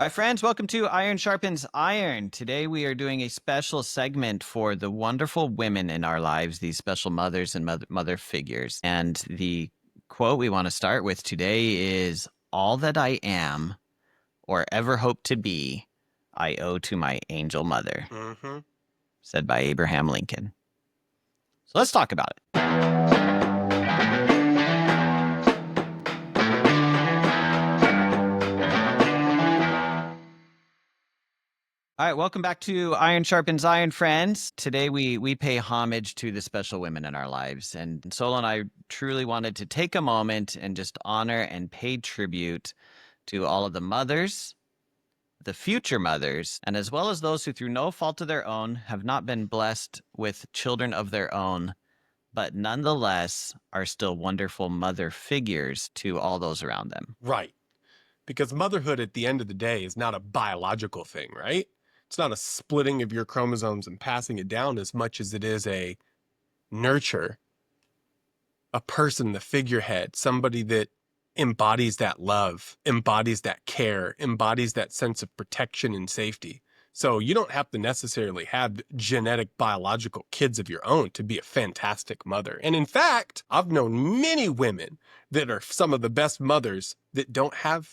Hi, friends. Welcome to Iron Sharpens Iron. Today, we are doing a special segment for the wonderful women in our lives, these special mothers and mother figures. And the quote we want to start with today is all that I am or ever hope to be, I owe to my angel mother, Mm-hmm. said by Abraham Lincoln. So let's talk about it. All right, welcome back to Iron Sharpens Iron, friends. Today we pay homage to the special women in our lives. And Solo and I truly wanted to take a moment and just honor and pay tribute to all of the mothers, the future mothers, and as well as those who through no fault of their own have not been blessed with children of their own, but nonetheless are still wonderful mother figures to all those around them. Right. Because motherhood at the end of the day is not a biological thing, right? It's not a splitting of your chromosomes and passing it down as much as it is a nurture, a person, the figurehead, somebody that embodies that love, embodies that care, embodies that sense of protection and safety. So you don't have to necessarily have genetic biological kids of your own to be a fantastic mother. And in fact, I've known many women that are some of the best mothers that don't have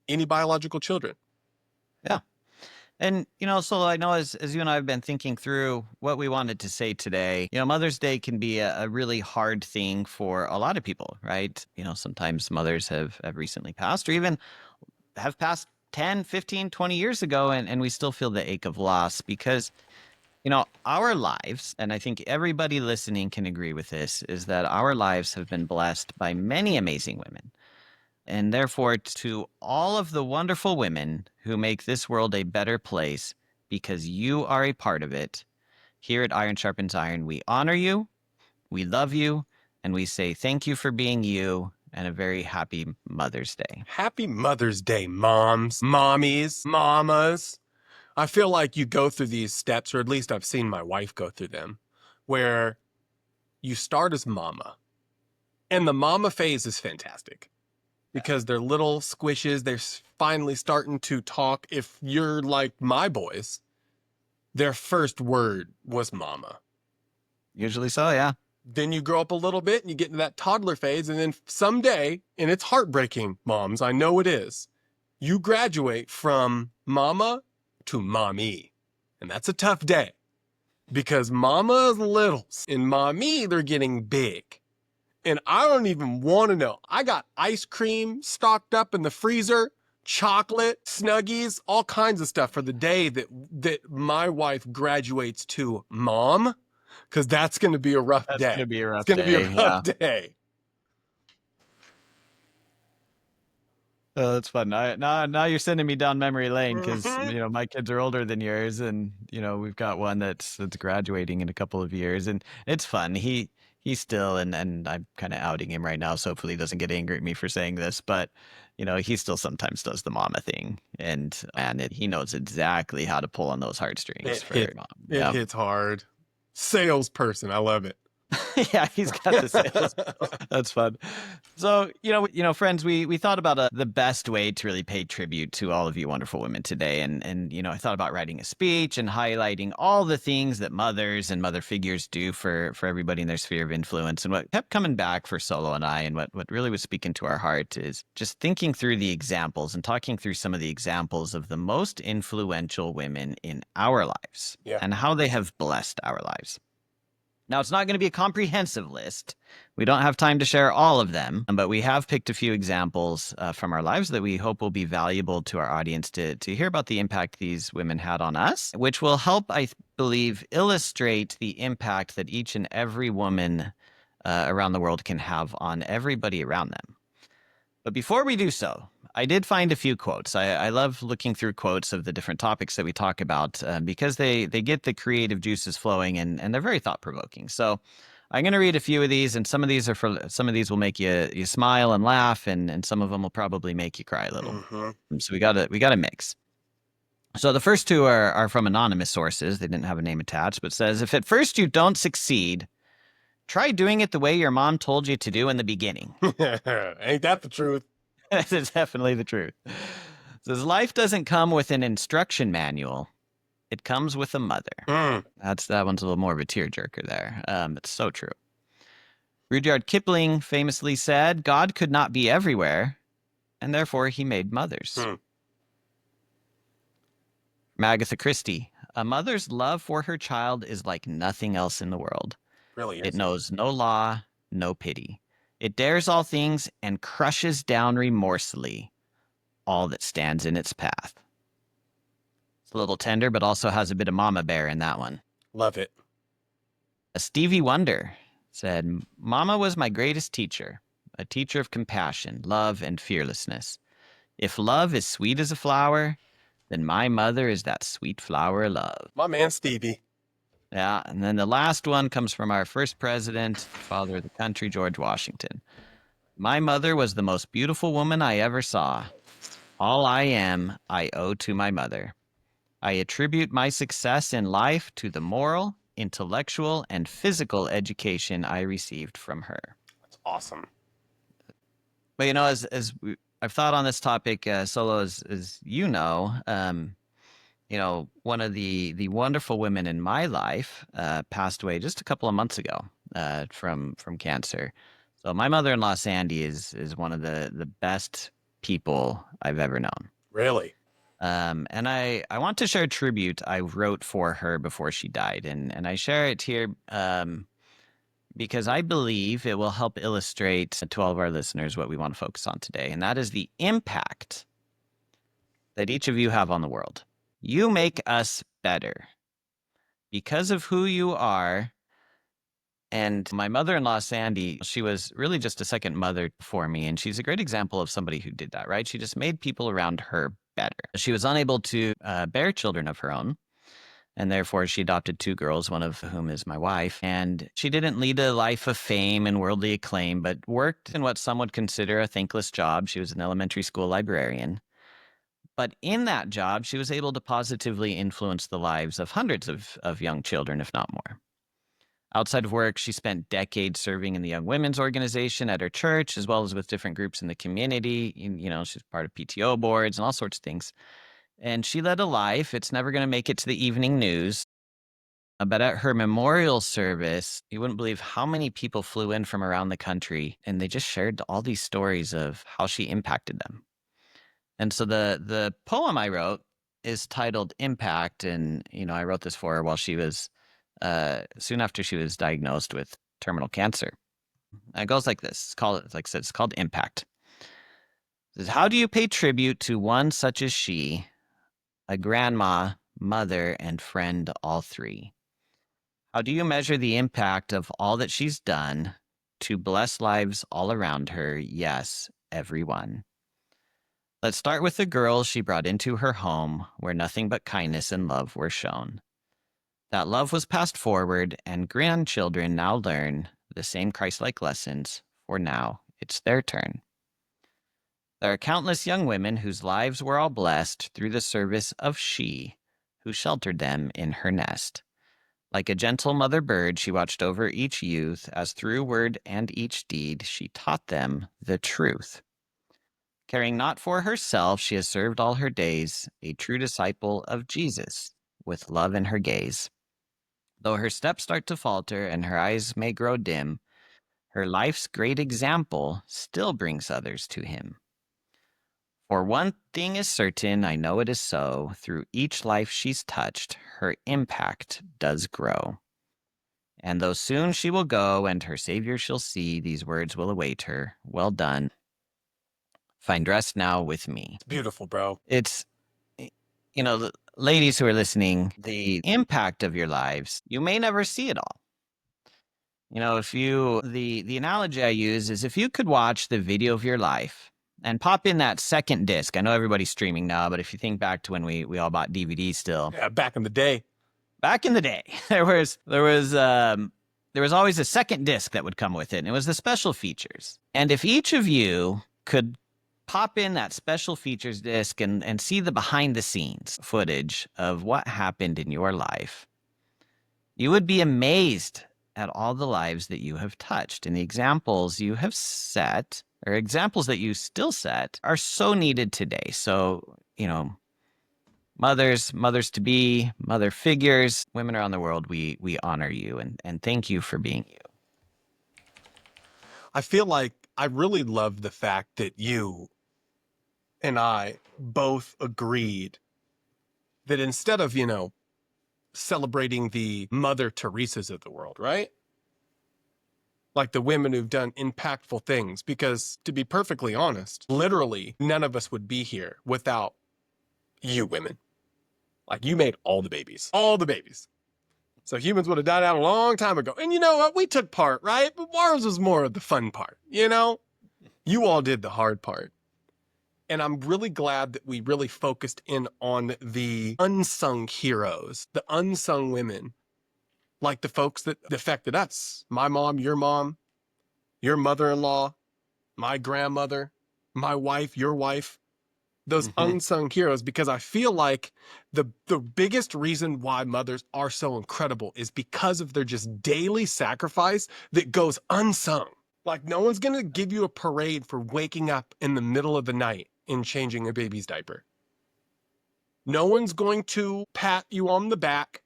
any biological children. Yeah. And, Solo, I know as you and I have been thinking through what we wanted to say today, Mother's Day can be a really hard thing for a lot of people, right? Sometimes mothers have recently passed or even have passed 10, 15, 20 years ago, and we still feel the ache of loss because, our lives, and I think everybody listening can agree with this, is that our lives have been blessed by many amazing women. And therefore, to all of the wonderful women who make this world a better place because you are a part of it, here at Iron Sharpens Iron, we honor you, we love you, and we say thank you for being you and a very happy Mother's Day. Happy Mother's Day, moms, mommies, mamas. I feel like you go through these steps, or at least I've seen my wife go through them, where you start as mama. And the mama phase is fantastic because they're little squishes. They're finally starting to talk. If you're like my boys, their first word was mama. Usually so, yeah. Then you grow up a little bit and you get into that toddler phase. And then someday, and it's heartbreaking, moms, I know it is, you graduate from mama to mommy. And that's a tough day because mama's littles and mommy, they're getting big. And I don't even want to know. I got ice cream stocked up in the freezer, chocolate, Snuggies, all kinds of stuff for the day that my wife graduates to mom, because that's going to be a rough That's going day. to be a It's rough going to be a day, rough yeah. day. Oh, that's fun. Now you're sending me down memory lane because Mm-hmm. my kids are older than yours, and we've got one that's graduating in a couple of years, and it's fun. He's still, and I'm kind of outing him right now, so hopefully he doesn't get angry at me for saying this, but he still sometimes does the mama thing, and he knows exactly how to pull on those heartstrings for mom. It Yeah, hits hard. Salesperson, I love it. yeah, he's got the sales. That's fun. So, friends, we thought about the best way to really pay tribute to all of you wonderful women today. And I thought about writing a speech and highlighting all the things that mothers and mother figures do for everybody in their sphere of influence. And what kept coming back for Solo and I, and what really was speaking to our heart is just thinking through the examples and talking through some of the examples of the most influential women in our lives Yeah. and how they have blessed our lives. Now, it's not going to be a comprehensive list. We don't have time to share all of them, but we have picked a few examples from our lives that we hope will be valuable to our audience to hear about the impact these women had on us, which will help, I believe, illustrate the impact that each and every woman around the world can have on everybody around them. But before we do so, I did find a few quotes. I love looking through quotes of the different topics that we talk about because they get the creative juices flowing and they're very thought provoking. So I'm going to read a few of these, and some of these will make you smile and laugh, and some of them will probably make you cry a little. Mm-hmm. So we got a mix. So the first two are from anonymous sources. They didn't have a name attached, but says, if at first you don't succeed, try doing it the way your mom told you to do in the beginning. Ain't that the truth? That is definitely the truth. Says life doesn't come with an instruction manual. It comes with a mother. Mm, That one's a little more of a tearjerker there. It's so true. Rudyard Kipling famously said, God could not be everywhere, and therefore he made mothers. mm, Agatha Christie, a mother's love for her child is like nothing else in the world. really It is. knows no law, no pity. It dares all things and crushes down remorselessly all that stands in its path. It's a little tender, but also has a bit of mama bear in that one. Love it. Stevie Wonder said, Mama was my greatest teacher, a teacher of compassion, love, and fearlessness. If love is sweet as a flower, then my mother is that sweet flower of love. My man, Stevie. Yeah, and then the last one comes from our first president, father of the country, George Washington. My mother was the most beautiful woman I ever saw. All I am, I owe to my mother. I attribute my success in life to the moral, intellectual, and physical education I received from her. That's awesome. But I've thought on this topic, Solo, as you know, one of the wonderful women in my life passed away just a couple of months ago from cancer. So my mother-in-law Sandy is one of the best people I've ever known. Really? And I want to share a tribute I wrote for her before she died, and I share it here because I believe it will help illustrate to all of our listeners what we want to focus on today, and that is the impact that each of you have on the world. You make us better because of who you are. And my mother-in-law, Sandy, she was really just a second mother for me. And she's a great example of somebody who did that, right? She just made people around her better. She was unable to bear children of her own. And therefore, she adopted two girls, one of whom is my wife. And she didn't lead a life of fame and worldly acclaim, but worked in what some would consider a thankless job. She was an elementary school librarian. But in that job, she was able to positively influence the lives of hundreds of young children, if not more. Outside of work, she spent decades serving in the Young Women's Organization at her church, as well as with different groups in the community. She's part of PTO boards and all sorts of things. And she led a life. It's never going to make it to the evening news. But at her memorial service, you wouldn't believe how many people flew in from around the country, and they just shared all these stories of how she impacted them. And so the poem I wrote is titled Impact. And, I wrote this for her while she was soon after she was diagnosed with terminal cancer. And it goes like this. Like I said, it's called Impact. It says, how do you pay tribute to one such as she, a grandma, mother, and friend, all three? How do you measure the impact of all that she's done to bless lives all around her? Yes, everyone. Let's start with the girls she brought into her home, where nothing but kindness and love were shown. That love was passed forward, and grandchildren now learn the same Christ-like lessons, for now it's their turn. There are countless young women whose lives were all blessed through the service of she, who sheltered them in her nest. Like a gentle mother bird, she watched over each youth, as through word and each deed she taught them the truth. Caring not for herself, she has served all her days, a true disciple of Jesus, with love in her gaze. Though her steps start to falter and her eyes may grow dim, her life's great example still brings others to him. For one thing is certain, I know it is so, through each life she's touched, her impact does grow. And though soon she will go and her Savior she'll see, these words will await her. Well done. Find rest now with me. It's beautiful, bro. It's, the ladies who are listening, the impact of your lives, you may never see it all. If you, the analogy I use is if you could watch the video of your life and pop in that second disc. I know everybody's streaming now, but if you think back to when we all bought DVDs still. Yeah, back in the day. Back in the day, there was always a second disc that would come with it, and it was the special features. And if each of you could pop in that special features disc and see the behind the scenes footage of what happened in your life, you would be amazed at all the lives that you have touched and the examples you have set or examples that you still set are so needed today. So, mothers to be, mother figures, women around the world, we honor you and thank you for being you. I feel like I really love the fact that you and I both agreed that instead of, celebrating the Mother Teresas of the world, right? Like the women who've done impactful things, because to be perfectly honest, literally none of us would be here without you women. Like you made all the babies, all the babies. So humans would have died out a long time ago. And you know what? We took part, right? But ours was more of the fun part, you know? You all did the hard part. And I'm really glad that we really focused in on the unsung heroes, the unsung women, like the folks that affected us. My mom, your mother-in-law, my grandmother, my wife, your wife, those Mhm. unsung heroes, because I feel like the biggest reason why mothers are so incredible is because of their just daily sacrifice that goes unsung. Like no one's going to give you a parade for waking up in the middle of the night and changing a baby's diaper. No one's going to pat you on the back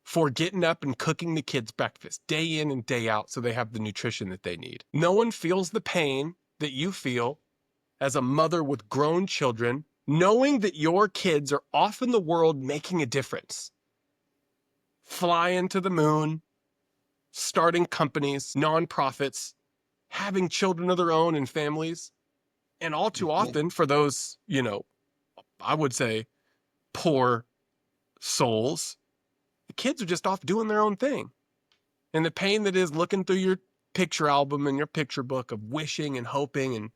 for getting up and cooking the kids breakfast day in and day out so they have the nutrition that they need. No one feels the pain that you feel as a mother with grown children, knowing that your kids are off in the world making a difference, flying to the moon, starting companies, nonprofits, having children of their own and families. And all too Mhm. often, for those, I would say poor souls, the kids are just off doing their own thing. And the pain that is looking through your picture album and your picture book of wishing and hoping and,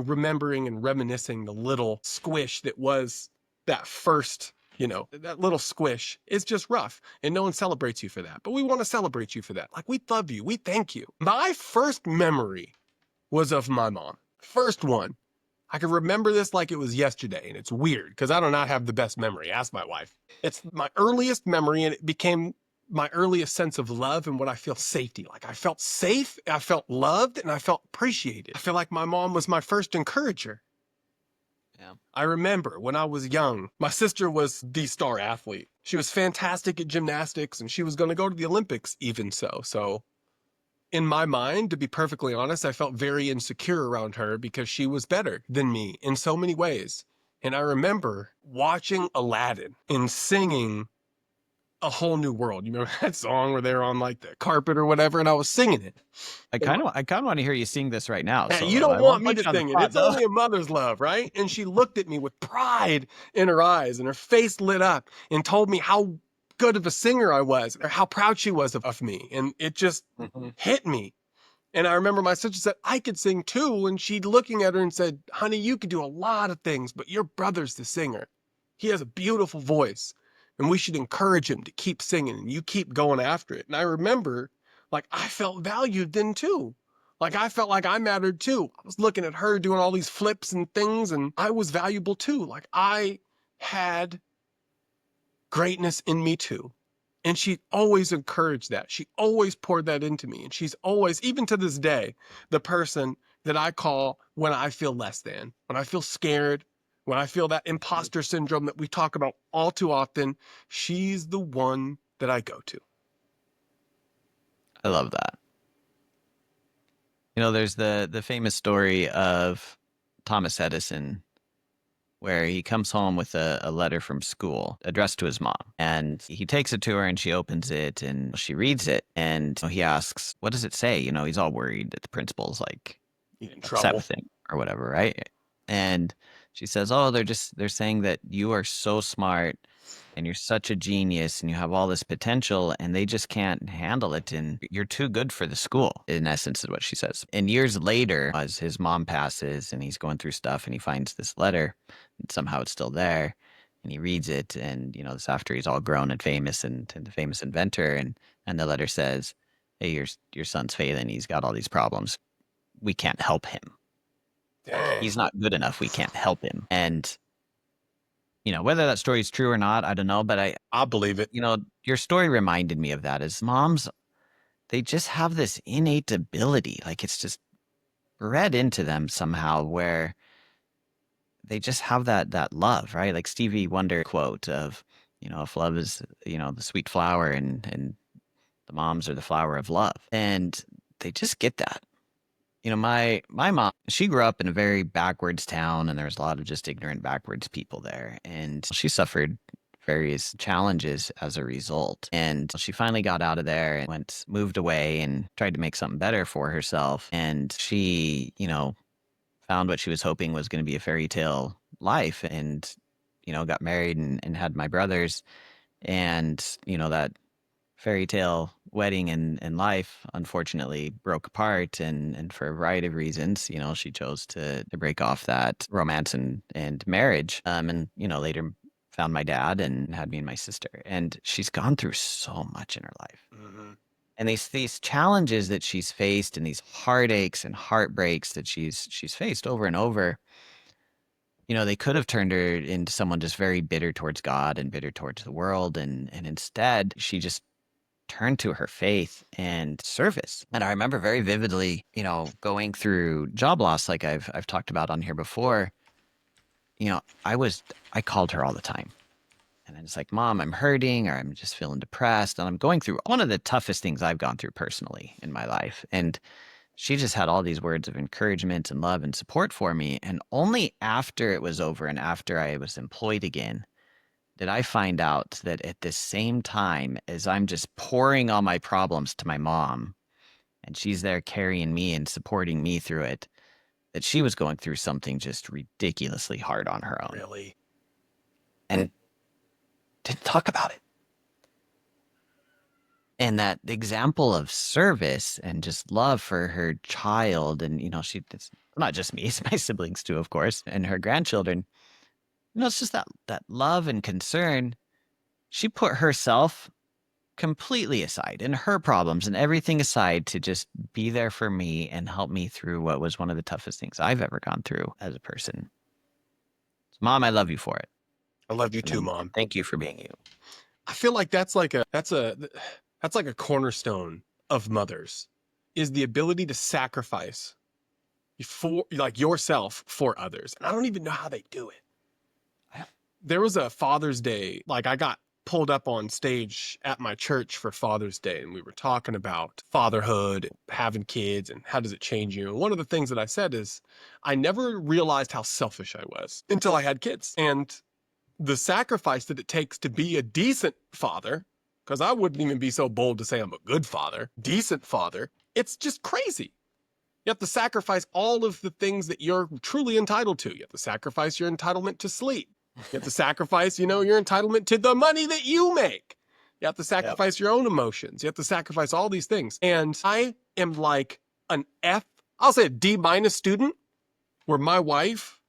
remembering and reminiscing the little squish that was that first, that little squish is just rough. And no one celebrates you for that. But we want to celebrate you for that. Like, we love you. We thank you. My first memory was of my mom. First one. I can remember this like it was yesterday, and it's weird because I do not have the best memory. Ask my wife. It's my earliest memory, and it became my earliest sense of love and what I feel safety. Like I felt safe, I felt loved, and I felt appreciated. I feel like my mom was my first encourager. Yeah. I remember when I was young, my sister was the star athlete. She was fantastic at gymnastics, and she was going to go to the Olympics even so. So in my mind, to be perfectly honest, I felt very insecure around her because she was better than me in so many ways. And I remember watching Aladdin and singing A Whole New World. You remember that song where they're on like the carpet or whatever? And I was singing it. And I kind of want to hear you sing this right now. hey, you So don't I want won't me put to you on the sing it. spot It's though. only a mother's love, right? And she looked at me with pride in her eyes and her face lit up and told me how good of a singer I was or how proud she was of me. And it just Mhm. hit me. And I remember my sister said, I could sing too. And she looking at her and said, honey, you could do a lot of things, but your brother's the singer. He has a beautiful voice and we should encourage him to keep singing and you keep going after it. And I remember like I felt valued then too. Like I felt like I mattered too. I was looking at her doing all these flips and things and I was valuable too. Like I had greatness in me too. And she always encouraged that. She always poured that into me. And she's always, even to this day, the person that I call when I feel less than, when I feel scared, when I feel that imposter syndrome that we talk about all too often. She's the one that I go to. I love that. There's the famous story of Thomas Edison where he comes home with a letter from school addressed to his mom. And he takes it to her and she opens it and she reads it. And he asks, what does it say? He's all worried that the principal's like In upset trouble. with him or whatever, right? And she says, oh, they're saying that you are so smart and you're such a genius and you have all this potential and they just can't handle it and you're too good for the school, in essence is what she says. And years later, as his mom passes and he's going through stuff and he finds this letter and somehow it's still there and he reads it and this after he's all grown and famous and the famous inventor and the letter says, hey, your son's failing, he's got all these problems, we can't help him, Dang. he's not good enough, we can't help him. And whether that story is true or not, I don't know, but I believe it. your story reminded me of that. As moms, they just have this innate ability. Like it's just bred into them somehow where they just have that love, right? Like Stevie Wonder quote of, if love is, the sweet flower and the moms are the flower of love. And they just get that. My mom, she grew up in a very backwards town, and there was a lot of just ignorant, backwards people there. And she suffered various challenges as a result. And she finally got out of there and moved away and tried to make something better for herself. And she, found what she was hoping was going to be a fairy tale life and, got married and had my brothers. And, that fairy tale wedding and life unfortunately broke apart and for a variety of reasons, she chose to break off that romance and marriage. And, later found my dad and had me and my sister. And she's gone through so much in her life. Mm-hmm. And these challenges that she's faced and these heartaches and heartbreaks that she's faced over and over, they could have turned her into someone just very bitter towards God and bitter towards the world. And instead, she just turned to her faith and service. And I remember very vividly, going through job loss, like I've talked about on here before. I called her all the time. And I'm just like, Mom, I'm hurting or I'm just feeling depressed. And I'm going through one of the toughest things I've gone through personally in my life. And she just had all these words of encouragement and love and support for me. And only after it was over and after I was employed again did I find out that at the same time as I'm just pouring all my problems to my mom and she's there carrying me and supporting me through it, that she was going through something just ridiculously hard on her own Really? and didn't talk about it. And that example of service and just love for her child, and it's not just me, it's my siblings too, of course, and her grandchildren. It's just that love and concern. She put herself completely aside and her problems and everything aside to just be there for me and help me through what was one of the toughest things I've ever gone through as a person. So, Mom, I love you for it. I love you And, too, and Mom. thank you for being you. I feel like that's like a cornerstone of mothers, is the ability to sacrifice for like yourself for others. And I don't even know how they do it. There was a Father's Day, like I got pulled up on stage at my church for Father's Day, and we were talking about fatherhood and having kids and how does it change you. And one of the things that I said is I never realized how selfish I was until I had kids. And the sacrifice that it takes to be a decent father, because I wouldn't even be so bold to say I'm a good father, decent father, it's just crazy. You have to sacrifice all of the things that you're truly entitled to. You have to sacrifice your entitlement to sleep. You have to sacrifice, your entitlement to the money that you make. You have to Yep. sacrifice your own emotions. You have to sacrifice all these things. And I am like an F, I'll say a D minus student, where my wife,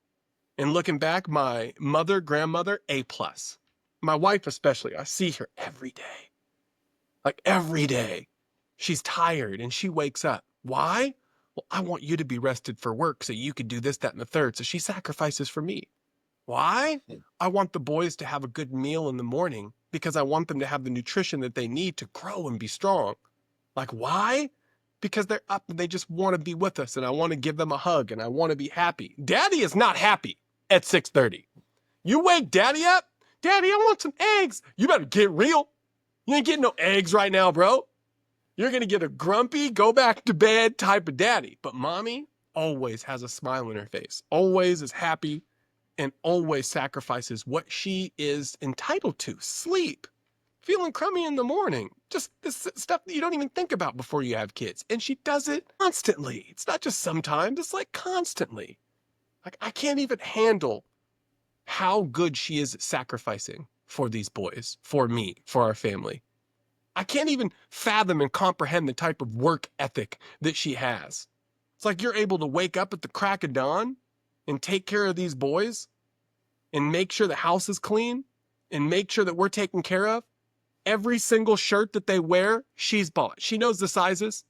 and looking back, my mother, grandmother, A plus. My wife especially, I see her every day. Like every day. She's tired and she wakes up. Why? Well, I want you to be rested for work so you could do this, that, and the third. So she sacrifices for me. Why? I want the boys to have a good meal in the morning because I want them to have the nutrition that they need to grow and be strong. Like, why? Because they're up and they just want to be with us and I want to give them a hug and I want to be happy. Daddy is not happy at 6:30. You wake daddy up? Daddy, I want some eggs. You better get real. You ain't getting no eggs right now, bro. You're going to get a grumpy, go back to bed type of daddy. But mommy always has a smile on her face, always is happy, and always sacrifices what she is entitled to. Sleep, feeling crummy in the morning, just this stuff that you don't even think about before you have kids. And she does it constantly. It's not just sometimes, it's like constantly. Like, I can't even handle how good she is at sacrificing for these boys, for me, for our family. I can't even fathom and comprehend the type of work ethic that she has. It's like you're able to wake up at the crack of dawn and take care of these boys and make sure the house is clean and make sure that we're taken care of. Every single shirt that they wear, she's bought. She knows the sizes.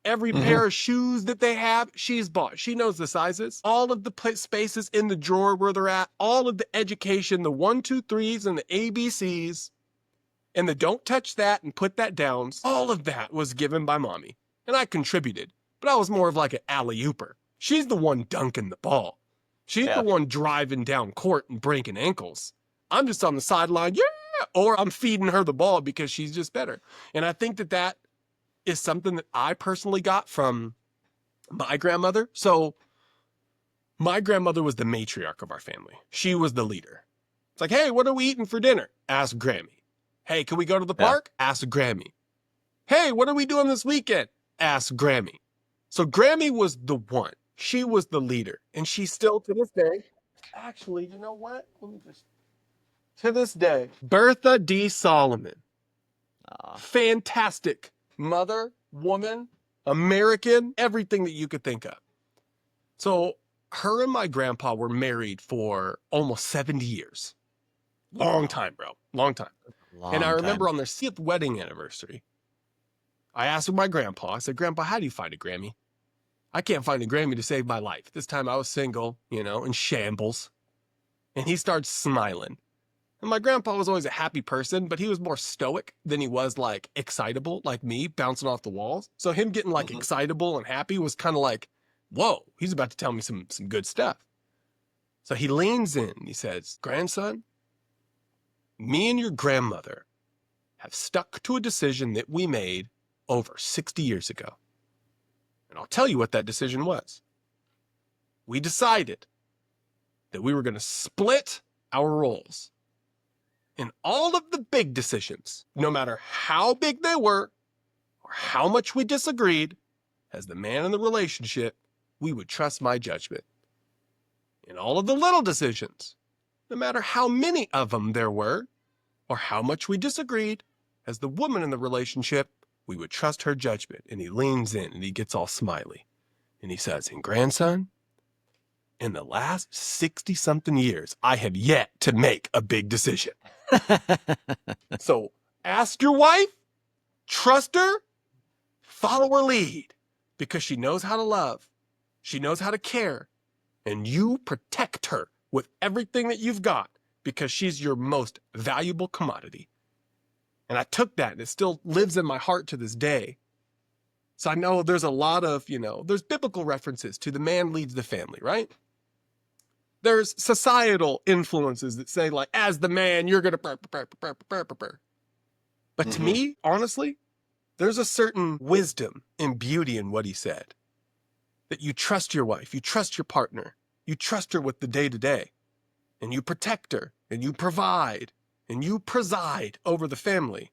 Every Hmm. pair of shoes that they have, she's bought. She knows the sizes. All of the spaces in the drawer where they're at, all of the education, the 1, 2, 3s and the ABCs, and the don't touch that and put that down, all of that was given by mommy. And I contributed. but I was more of like an alley-ooper. She's the one dunking the ball. She's the Yeah. one driving down court and breaking ankles. I'm just on the sideline, yeah, or I'm feeding her the ball because she's just better. And I think that that is something that I personally got from my grandmother. So my grandmother was the matriarch of our family. She was the leader. It's like, hey, what are we eating for dinner? Ask Grammy. Hey, can we go to the Yeah. park? Ask Grammy. Hey, what are we doing this weekend? Ask Grammy. So Grammy was the one. She was the leader. And she still to this day, actually, you know what? Let me just, to this day, Bertha D. Solomon. Aw. Fantastic mother, woman, American, everything that you could think of. So her and my grandpa were married for almost 70 years. Long Wow. time, bro. Long time. And I Long remember time. on their 6th wedding anniversary, I asked my grandpa, I said, Grandpa, how do you find a Grammy? I can't find a Grammy to save my life. This time I was single, in shambles. And he starts smiling. And my grandpa was always a happy person, but he was more stoic than he was like excitable, like me, bouncing off the walls. So him getting like Mhm. excitable and happy was kind of like, whoa, he's about to tell me some good stuff. So he leans in and he says, Grandson, me and your grandmother have stuck to a decision that we made over 60 years ago. And I'll tell you what that decision was. We decided that we were going to split our roles in all of the big decisions, no matter how big they were or how much we disagreed, as the man in the relationship, we would trust my judgment. In all of the little decisions, no matter how many of them there were or how much we disagreed, as the woman in the relationship, we would trust her judgment. And he leans in and he gets all smiley. And he says, and grandson, in the last 60 something years, I have yet to make a big decision. So ask your wife, trust her, follow her lead, because she knows how to love, she knows how to care, and you protect her with everything that you've got because she's your most valuable commodity. And I took that and it still lives in my heart to this day. So I know there's a lot of, there's biblical references to the man leads the family, right? There's societal influences that say, like, as the man, you're going to. But to Mhm. me, honestly, there's a certain wisdom and beauty in what he said. That you trust your wife, you trust your partner, you trust her with the day to day, and you protect her, and you provide, and you preside over the family.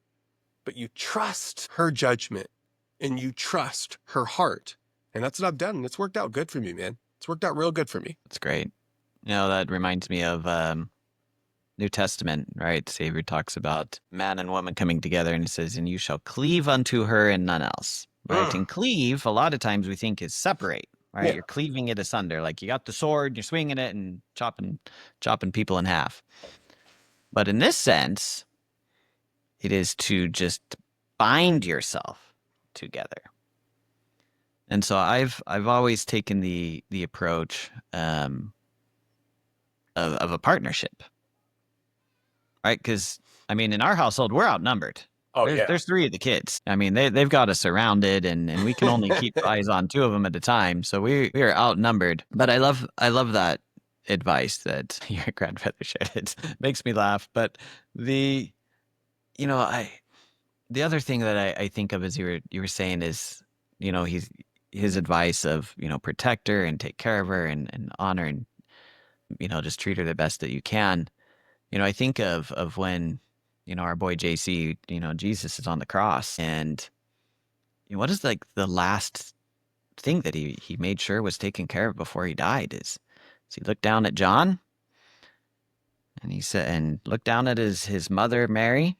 But you trust her judgment, and you trust her heart. And that's what I've done, and it's worked out good for me, man. It's worked out real good for me. That's great. That reminds me of New Testament, right? Savior talks about man and woman coming together and it says, and you shall cleave unto her and none else, right? Mm, And cleave, a lot of times we think is separate, right? yeah. You're cleaving it asunder. Like you got the sword, you're swinging it and chopping people in half. But in this sense, it is to just bind yourself together. And so I've always taken the approach of a partnership, right? Because I mean, in our household, we're outnumbered. Oh, There's yeah. there's three of the kids. I mean, they've got us surrounded, and we can only keep eyes on two of them at a time. So we are outnumbered. But I love that advice that your grandfather shared. It makes me laugh. But the I the other thing that I think of as you were saying is he's his advice of protect her and take care of her and honor and just treat her the best that you can. I think of when, our boy JC, Jesus is on the cross and what is like the last thing that he made sure was taken care of before he died is he looked down at John and he said and looked down at his mother Mary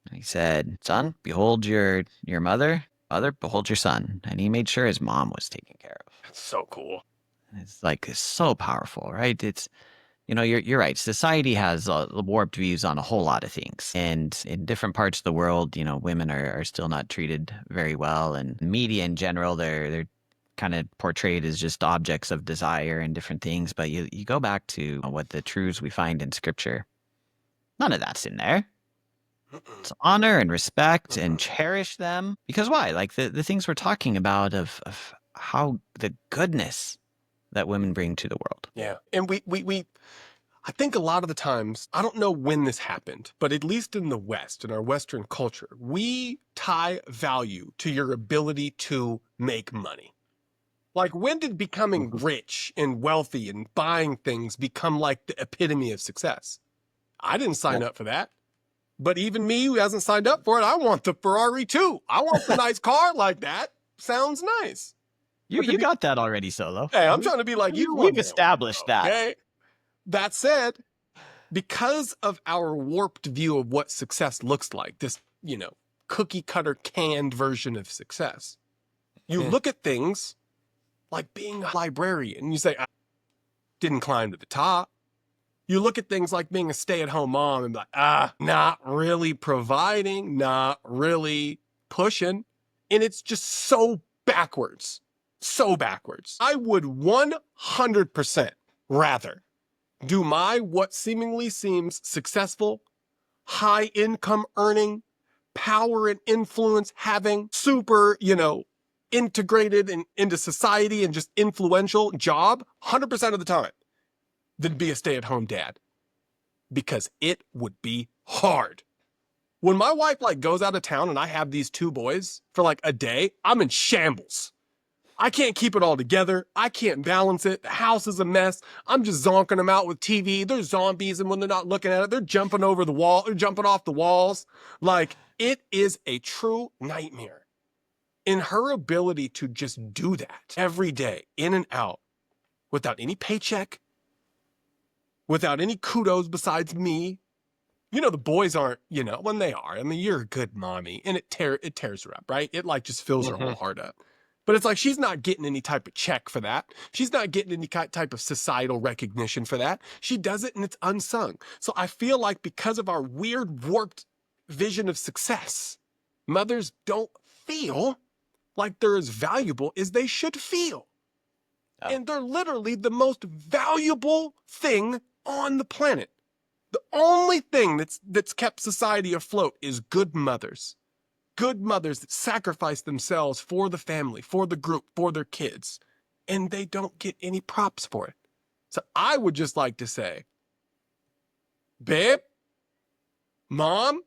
and he said, "Son, behold your mother, mother, behold your son." And he made sure his mom was taken care of. That's so cool. It's so powerful, right? You're right. Society has warped views on a whole lot of things. And in different parts of the world, women are still not treated very well. And media in general, they're kind of portrayed as just objects of desire and different things. But you go back to what the truths we find in scripture, none of that's in there. To honor and respect and Mm-mm. cherish them. Because why? Like the things we're talking about of how the goodness that women bring to the world. Yeah. And I think a lot of the times, I don't know when this happened, but at least in the West, in our Western culture, we tie value to your ability to make money. Like, when did becoming Mhm. rich and wealthy and buying things become like the epitome of success? I didn't sign Yep. up for that. But even me who hasn't signed up for it, I want the Ferrari too. I want the nice car like that. Sounds nice. But to You be, got that already, Solo. hey, I'm trying to be like you one We've day. established that. Okay. That said, because of our warped view of what success looks like, this, cookie cutter canned version of success, you look at things like being a librarian and you say, I didn't climb to the top. You look at things like being a stay at home mom and be like, not really providing, not really pushing. And it's just so backwards. So backwards. I would 100% rather do my what seemingly seems successful, high income earning, power and influence having, super, integrated into society and just influential job 100% of the time than be a stay at home dad, because it would be hard. When my wife like goes out of town and I have these two boys for like a day, I'm in shambles. I can't keep it all together. I can't balance it. The house is a mess. I'm just zonking them out with TV. There's zombies, and when they're not looking at it, they're jumping over the wall. They're jumping off the walls. Like, it is a true nightmare. In her ability to just do that every day, in and out, without any paycheck, without any kudos besides me. The boys aren't, when they are. I mean, you're a good mommy, and it tears her up, right? It like just fills her whole heart up. But it's like she's not getting any type of check for that. She's not getting any type of societal recognition for that. She does it and it's unsung. So I feel like because of our weird, warped vision of success, mothers don't feel like they're as valuable as they should feel. Oh. And they're literally the most valuable thing on the planet. The only thing that's kept society afloat is good mothers. Good mothers that sacrifice themselves for the family, for the group, for their kids. And they don't get any props for it. So I would just like to say, babe, mom,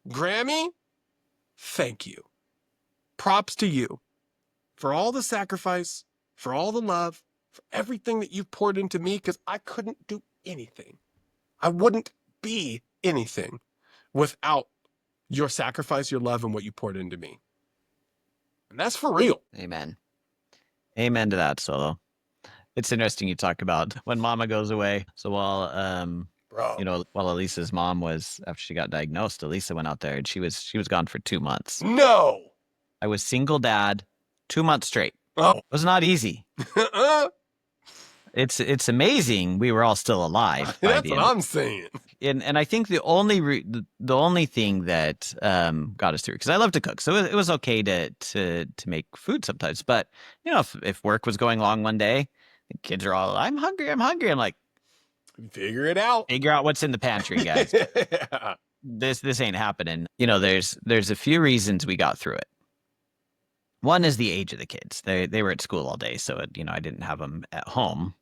Grammy, thank you. Props to you for all the sacrifice, for all the love, for everything that you've poured into me, because I couldn't do anything. I wouldn't be anything without your sacrifice, your love, and what you poured into me. And that's for real. Amen. Amen to that, Solo. It's interesting you talk about when mama goes away. So Bro. while Elisa's mom was after she got diagnosed, Elisa went out there and she was gone for 2 months. No. I was single dad 2 months straight. Oh. It was not easy. It's amazing we were all still alive by That's the what end of I'm saying. it. And I think the only thing that got us through, because I love to cook, so it was okay to make food sometimes. But if work was going long one day, the kids are all, I'm hungry, I'm hungry. I'm like, Figure it out. figure out what's in the pantry, guys. Yeah. This ain't happening. There's a few reasons we got through it. One is the age of the kids. They were at school all day, so I didn't have them at home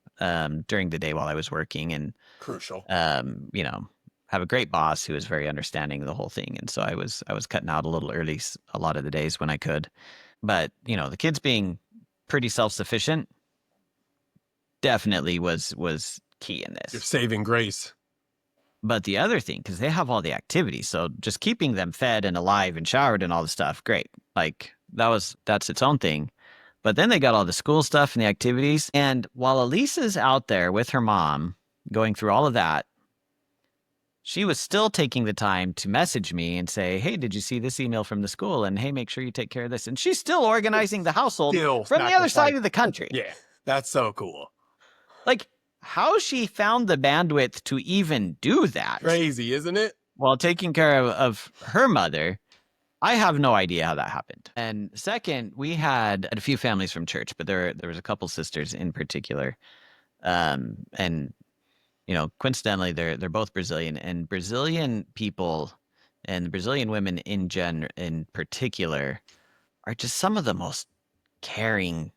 during the day while I was working, and Crucial. have a great boss who was very understanding of the whole thing, and so I was cutting out a little early a lot of the days when I could. But the kids being pretty self sufficient definitely was key in Your this. saving grace. But the other thing, because they have all the activities, so just keeping them fed and alive and showered and all the stuff, great. Like that's its own thing. But then they got all the school stuff and the activities. And while Elisa's out there with her mom going through all of that, she was still taking the time to message me and say, hey, did you see this email from the school? And hey, make sure you take care of this. And she's still organizing the household Still from the other side sacrifice. of the country. Yeah. That's so cool. Like, how she found the bandwidth to even do that Crazy, isn't it? while taking care of her mother, I have no idea how that happened. And second, we had a few families from church, but there was a couple sisters in particular. And coincidentally, they're both Brazilian, and Brazilian people And the Brazilian women in particular are just some of the most caring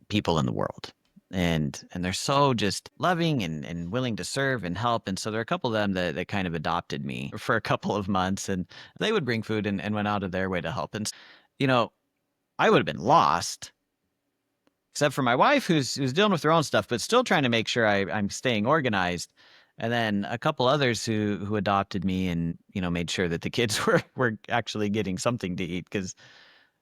people in the world. And they're so just loving and willing to serve and help. And so there are a couple of them that kind of adopted me for a couple of months, and they would bring food and went out of their way to help. And you know, I would have been lost, except for my wife who's dealing with her own stuff, but still trying to make sure I'm staying organized. And then a couple others who adopted me and, made sure that the kids were actually getting something to eat, because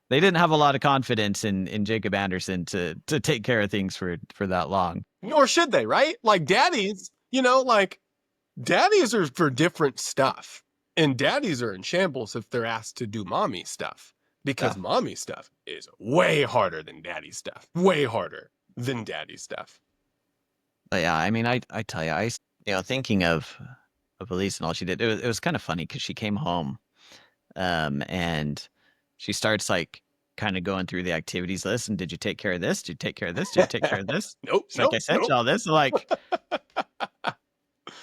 they didn't have a lot of confidence in Jacob Anderson to take care of things for that long. Nor should they, right? Like daddies, like daddies are for different stuff. And daddies are in shambles if they're asked to do mommy stuff. Because Yeah. mommy stuff is way harder than daddy stuff. Way harder than daddy stuff. But yeah, I mean, I tell you, thinking of Elise and all she did, it was kind of funny because she came home, and she starts like kind of going through the activities list. And did you take care of this? Did you take care of this? Did you take care of this? Nope, She's like, nope, I sent nope. you all this. I'm like,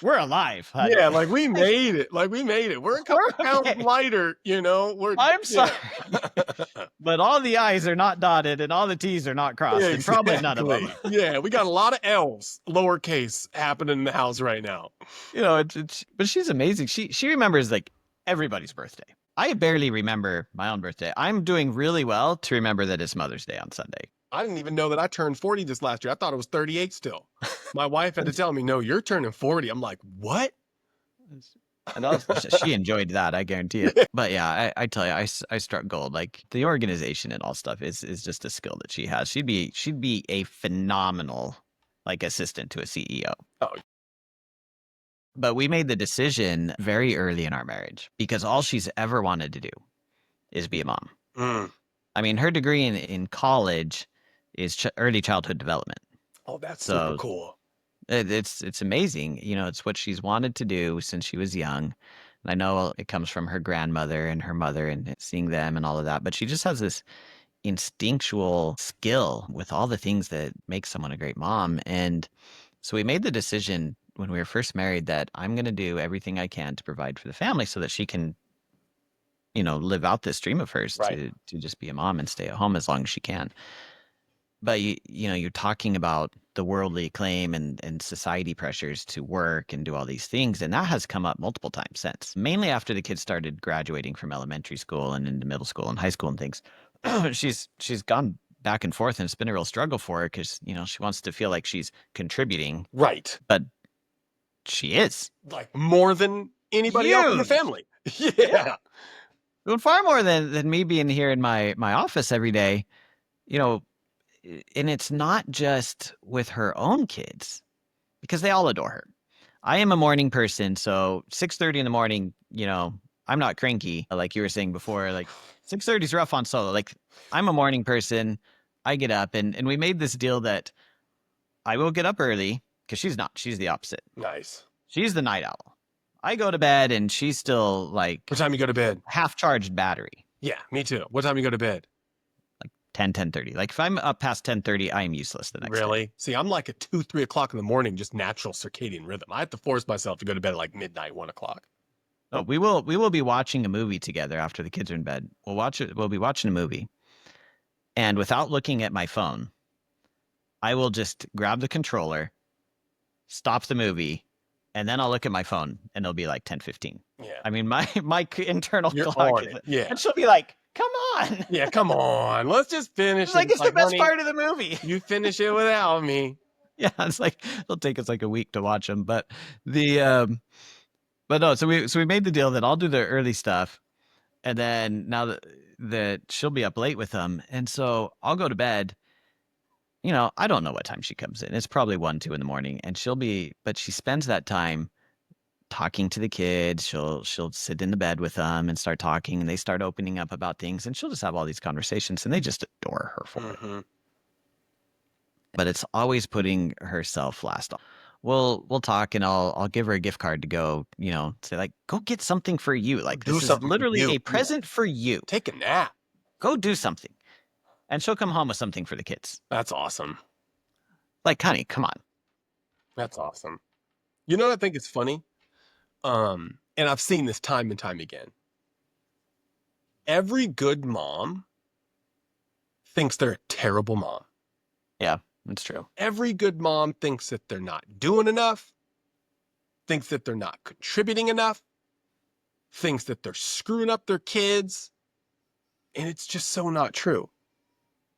we're alive, honey. Yeah, like we made it. Like we made it. We're a couple We're pounds okay. lighter, I'm sorry, yeah. but all the I's are not dotted and all the T's are not crossed, and probably none of them. Exactly. Yeah, we got a lot of L's, lowercase, happening in the house right now. But she's amazing. She remembers like everybody's birthday. I barely remember my own birthday. I'm doing really well to remember that it's Mother's Day on Sunday. I didn't even know that I turned 40 this last year. I thought it was 38 still. My wife had to tell me, no, you're turning 40. I'm like, what? And she enjoyed that, I guarantee it. But yeah, I tell you, I struck gold. Like the organization and all stuff is just a skill that she has. She'd be a phenomenal like assistant to a CEO. Oh, But we made the decision very early in our marriage because all she's ever wanted to do is be a mom. mm. I mean, her degree in college is early childhood development. Oh, that's super So cool. it's amazing. It's what she's wanted to do since she was young. And I know it comes from her grandmother and her mother and seeing them and all of that. But she just has this instinctual skill with all the things that make someone a great mom. And so we made the decision when we were first married that I'm going to do everything I can to provide for the family so that she can, live out this dream of hers Right. to just be a mom and stay at home as long as she can. But you're talking about the worldly acclaim and society pressures to work and do all these things, and that has come up multiple times since. Mainly after the kids started graduating from elementary school and into middle school and high school and things. she's gone back and forth, and it's been a real struggle for her because she wants to feel like she's contributing, Right. but she is Like more than anybody else in the huge. family. Yeah, Yeah. doing far more than me being here in my office every day. You know, and it's not just with her own kids because they all adore her. I am a morning person, so 6:30 in the morning, I'm not cranky like you were saying before. Like 6:30 is rough on Solo. Like I'm a morning person. I get up and we made this deal that I will get up early because she's not. She's the opposite. Nice. She's the night owl. I go to bed and she's still What like time you go to bed? half charged battery. Yeah, me too. What time you go to bed? Like 10:30. Like if I'm up past 10:30, I am useless the next day. Really? See, I'm like at 2, 3 o'clock in the morning, just natural circadian rhythm. I have to force myself to go to bed at like midnight, 1 o'clock. Oh, we will be watching a movie together after the kids are in bed. We'll be watching a movie. And without looking at my phone, I will just grab the controller, stop the movie, and then I'll look at my phone and it'll be like 10:15. Yeah. I mean, my internal You're clock on is, it. Yeah. and she'll be like, "Come on." Yeah, come on. Let's just finish It's it. like It's it's the like, best honey, part of the movie. you finish it without me. Yeah, it's like it'll take us like a week to watch them, but the but no, so we made the deal that I'll do the early stuff, and then now that she'll be up late with them, and so I'll go to bed. I don't know what time she comes in. It's probably 1, 2 in the morning, and but she spends that time talking to the kids. She'll sit in the bed with them and start talking, and they start opening up about things, and she'll just have all these conversations, and they just adore her for it. Mm-hmm. But it's always putting herself last. We'll talk, and I'll give her a gift card to go, say like, go get something for you. Like Do this is something for literally you. a Yeah. present for you. Take a nap. Go do something. And she'll come home with something for the kids. That's awesome. Like, honey, come on. That's awesome. You know what I think is funny? And I've seen this time and time again. every good mom thinks they're a terrible mom. Yeah, that's true. Every good mom thinks that they're not doing enough, thinks that they're not contributing enough, thinks that they're screwing up their kids. And it's just so not true.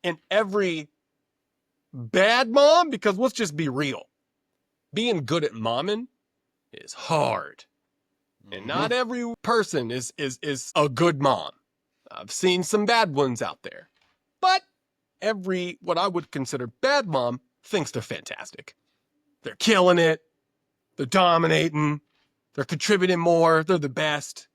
And every bad mom, because let's just be real, being good at momming is hard. And Hmm. not every person is a good mom. I've seen some bad ones out there. But every what I would consider bad mom thinks they're fantastic. They're killing it. They're dominating. They're contributing more. They're the best.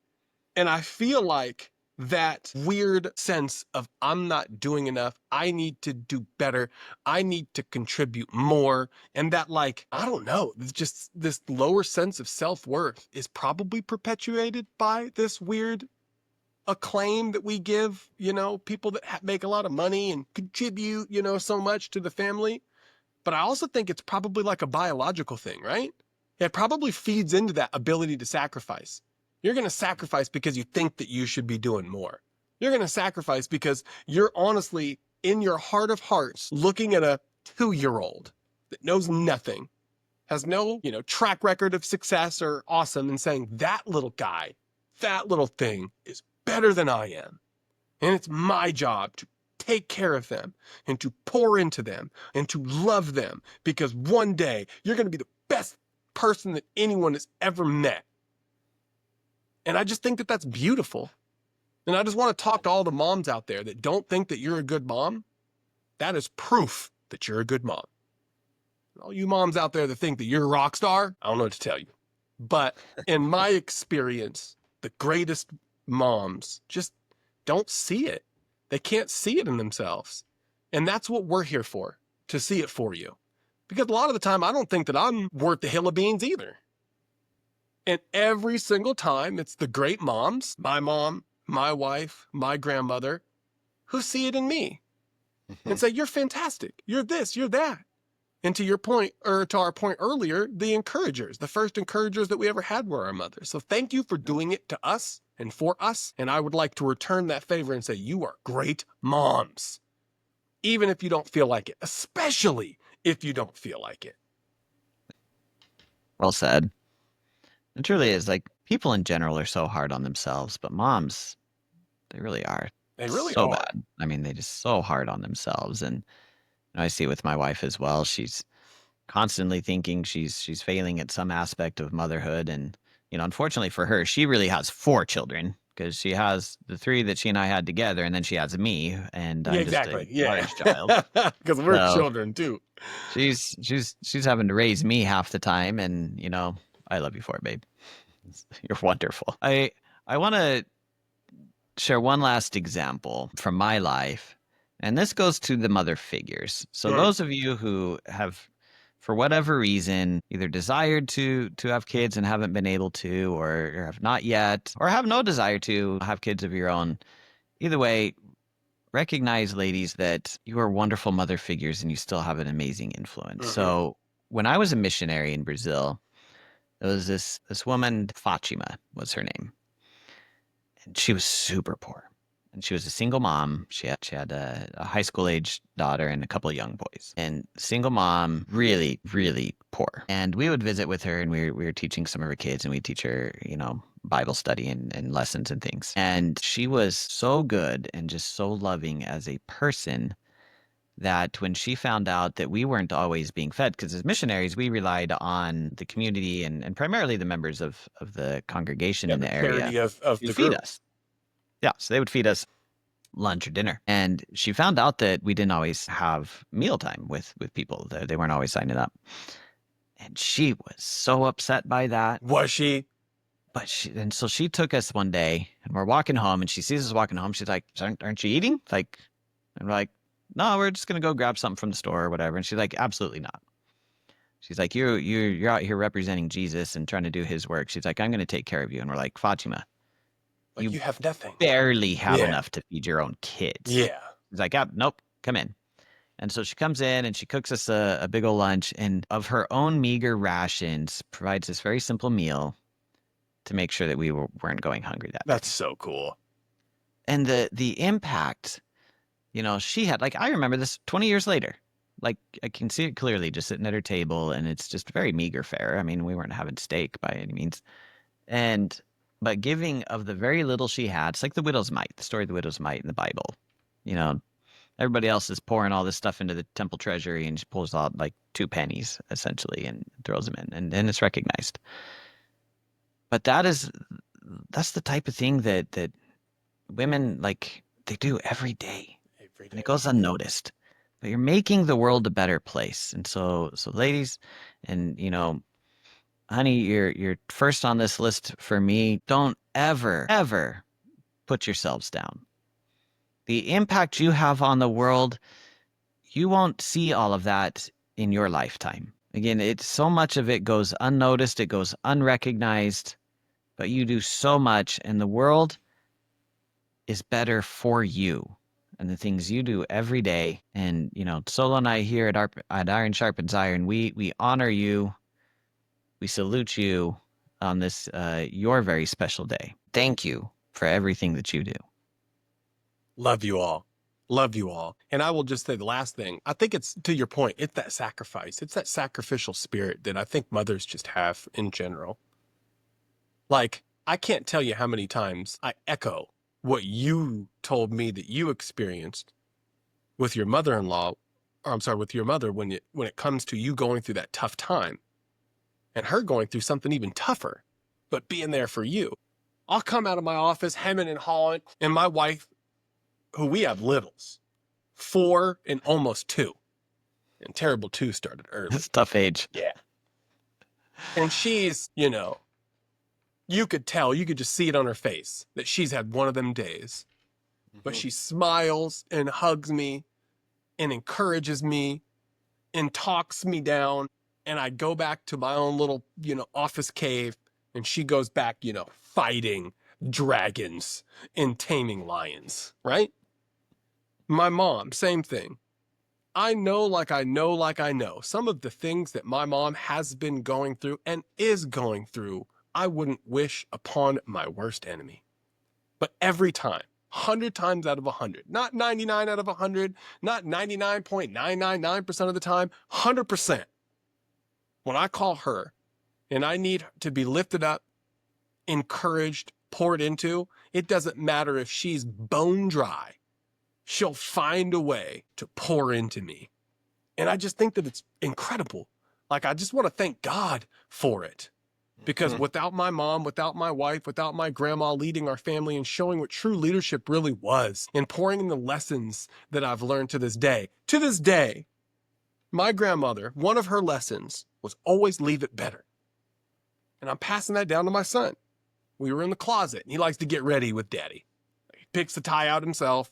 And I feel like that weird sense of I'm not doing enough. I need to do better. I need to contribute more. And that, like, I don't know, just this lower sense of self-worth is probably perpetuated by this weird acclaim that we give, people that make a lot of money and contribute, so much to the family. But I also think it's probably like a biological thing, right? It probably feeds into that ability to sacrifice. You're going to sacrifice because you think that you should be doing more. You're going to sacrifice because you're honestly, in your heart of hearts, looking at a 2-year-old that knows nothing, has no, track record of success or awesome, and saying, that little guy, that little thing is better than I am. And it's my job to take care of them and to pour into them and to love them, because one day you're going to be the best person that anyone has ever met. And I just think that that's beautiful. And I just want to talk to all the moms out there that don't think that you're a good mom. That is proof that you're a good mom. And all you moms out there that think that you're a rock star, I don't know what to tell you. But in my experience, the greatest moms just don't see it. They can't see it in themselves. And that's what we're here for, to see it for you. Because a lot of the time, I don't think that I'm worth the hill of beans either. And every single time, it's the great moms, my mom, my wife, my grandmother, who see it in me and say, you're fantastic. You're this, you're that. And to your point, or to our point earlier, the encouragers, the first encouragers that we ever had were our mothers. So thank you for doing it to us and for us. And I would like to return that favor and say, you are great moms, even if you don't feel like it, especially if you don't feel like it. Well said. It truly is. Like, people in general are so hard on themselves, but moms, they really are They really so are. bad. I mean, they just so hard on themselves. And I see it with my wife as well. She's constantly thinking she's failing at some aspect of motherhood. And, unfortunately for her, she really has 4 children, because she has the 3 that she and I had together, and then she has me, and Yeah, I'm just a exactly. Yeah. large child. Because we're So children too. she's having to raise me half the time, and I love you for it, babe. You're wonderful. I want to share one last example from my life, and this goes to the mother figures. So Mm. those of you who have, for whatever reason, either desired to have kids and haven't been able to, or have not yet, or have no desire to have kids of your own, either way, recognize, ladies, that you are wonderful mother figures and you still have an amazing influence. Mm-hmm. So when I was a missionary in Brazil, there was this woman, Fatima was her name, and she was super poor. And she was a single mom. She had a high school age daughter and a couple of young boys. And single mom, really, really poor. And we would visit with her, and we were teaching some of her kids, and we'd teach her, Bible study and lessons and things. And she was so good and just so loving as a person, that when she found out that we weren't always being fed, because as missionaries, we relied on the community and primarily the members of the congregation Yeah, in the the area charity of to the feed group. us. Yeah, so they would feed us lunch or dinner. And she found out that we didn't always have mealtime with people. They weren't always signing up. And she was so upset by that. Was she? And so she took us one day, and we're walking home, and she sees us walking home. She's like, aren't you eating? Like, and we're like, no, we're just gonna go grab something from the store or whatever. And she's like, absolutely not. She's like, you're out here representing Jesus and trying to do his work. She's like, I'm gonna take care of you. And we're like, Fatima, But you you have nothing. barely have Yeah. enough to feed your own kids. Yeah. She's like, nope, come in. And so she comes in and she cooks us a big old lunch, and of her own meager rations provides this very simple meal to make sure that we weren't going hungry that That's day. so cool. And the impact, she had, like, I remember this 20 years later. Like, I can see it clearly just sitting at her table, and it's just very meager fare. I mean, we weren't having steak by any means. And but giving of the very little she had, it's like the widow's mite, the story of the widow's mite in the Bible. You know, everybody else is pouring all this stuff into the temple treasury, and she pulls out like 2 pennies essentially and throws them in, and it's recognized. But that's the type of thing that women, like, they do every day, Every and it day. goes unnoticed. But you're making the world a better place. And so ladies, and honey, you're first on this list for me. Don't ever put yourselves down. The impact you have on the world, you won't see all of that in your lifetime. Again, it's so much of it goes unnoticed, it goes unrecognized, but you do so much, and the world is better for you and the things you do every day. And Solo and I here at Iron Sharpens Iron, we honor you, we salute you on this your very special day. Thank you for everything that you do. Love you all. Love you all. And I will just say the last thing. I think it's to your point. It's that sacrifice. It's that sacrificial spirit that I think mothers just have in general. Like, I can't tell you how many times I echo what you told me that you experienced with your mother-in-law, or I'm sorry, with your mother when it comes to you going through that tough time and her going through something even tougher, but being there for you. I'll come out of my office hemming and hawing, and my wife, who we have littles, 4 and almost 2, and terrible 2 started early. It's a tough age. Yeah. And she's, you could tell, you could just see it on her face that she's had one of them days. But she smiles and hugs me and encourages me and talks me down. And I go back to my own little, office cave, and she goes back, fighting dragons and taming lions, right? My mom, same thing. I know, like I know, like I know, some of the things that my mom has been going through and is going through, I wouldn't wish upon my worst enemy. But every time, 100 times out of 100, not 99 out of 100, not 99.999% of the time, 100%. When I call her and I need to be lifted up, encouraged, poured into, it doesn't matter if she's bone dry. She'll find a way to pour into me. And I just think that it's incredible. Like, I just want to thank God for it. Because without my mom, without my wife, without my grandma leading our family and showing what true leadership really was and pouring in the lessons that I've learned to this day, my grandmother, one of her lessons was always leave it better. And I'm passing that down to my son. We were in the closet, and he likes to get ready with daddy. He picks the tie out himself.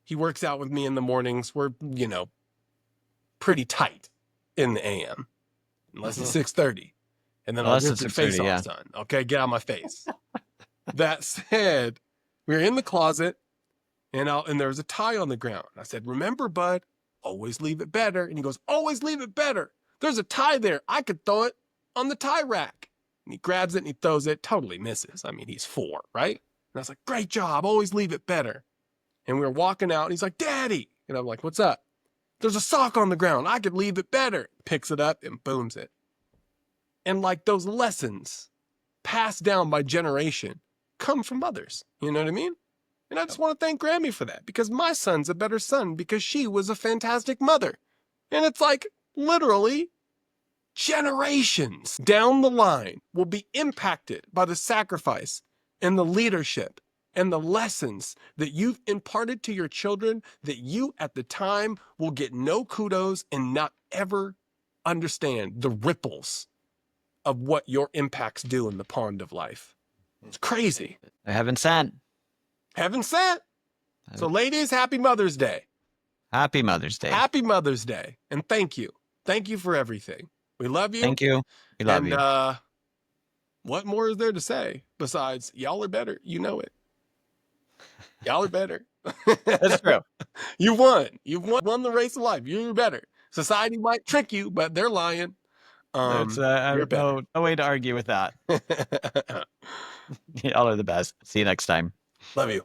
He works out with me in the mornings. We're, pretty tight in the AM, unless it's 6:30. And then I'll Unless rip it's your face 6:30, off, yeah. son. Okay, get out of my face. That said, we were in the closet, and there was a tie on the ground. I said, remember, bud, always leave it better. And he goes, always leave it better. There's a tie there. I could throw it on the tie rack. And he grabs it and he throws it. Totally misses. I mean, he's 4, right? And I was like, great job. Always leave it better. And we were walking out, and he's like, Daddy. And I'm like, what's up? There's a sock on the ground. I could leave it better. Picks it up and booms it. And like those lessons passed down by generation come from mothers. You know what I mean? And I just want to thank Grammy for that, because my son's a better son because she was a fantastic mother. And it's like literally generations down the line will be impacted by the sacrifice and the leadership and the lessons that you've imparted to your children that you at the time will get no kudos and not ever understand the ripples of what your impacts do in the pond of life. It's crazy. I haven't sent. Heaven sent. So ladies, happy Mother's Day. Happy Mother's Day. Happy Mother's Day. And thank you. Thank you for everything. We love you. Thank you. We love And you. what more is there to say besides y'all are better? You know it. Y'all are better. That's true. You won. You've won the race of life. You're better. Society might trick you, but they're lying. That's You're better. no way to argue with that. Y'all are the best. See you next time. Love you.